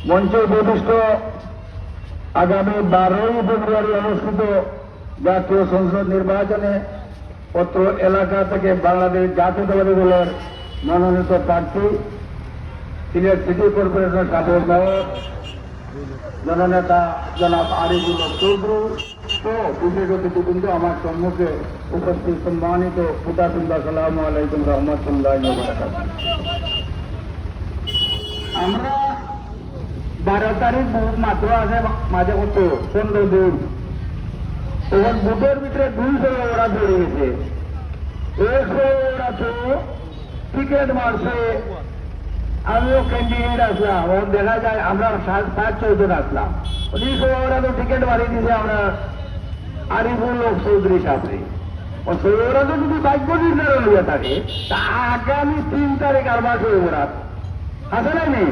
মঞ্চে উপবিষ্ট আগামী 12ই ফেব্রুয়ারি অনুষ্ঠিত জাতীয় সংসদ নির্বাচনে অত্র এলাকা থেকে বাংলাদেশ জাতীয়তাবাদী দলের মনোনীত প্রার্থী সিলেট সিটি কর্পোরেশনের সাবেক মেয়র জননেতা জনাব আরিফুল হক চৌধুরী ও বিশেষ অতিথিবৃন্দ আমার সম্মুখে উপস্থিত সম্মানিত ফুটাতুল্লাহ আসসালামু আলাইকুম রহমতুল্লাহ। আমরা 12 তারিখ ভোট মাত্র আছে, মাঝে কত 15 দিন, তখন ভোটের ভিতরে 200 ওরা ধরে গেছে। 100 ওরা তো টিকিট মারছে, আমিও ক্যান্ডিডেট আসলাম, ওর দেখা যায় আমরা 5-6 জন আসলাম। 200 ওরা তো টিকিট মারিয়ে দিয়েছে আমরা আরিফুল হক চৌধুরী সাথে। ওরা তো যদি ভাগ্য নির্ধারণ হয়ে থাকে তা আগামী 3 তারিখ আর মাসে ওরা আছে না নেই।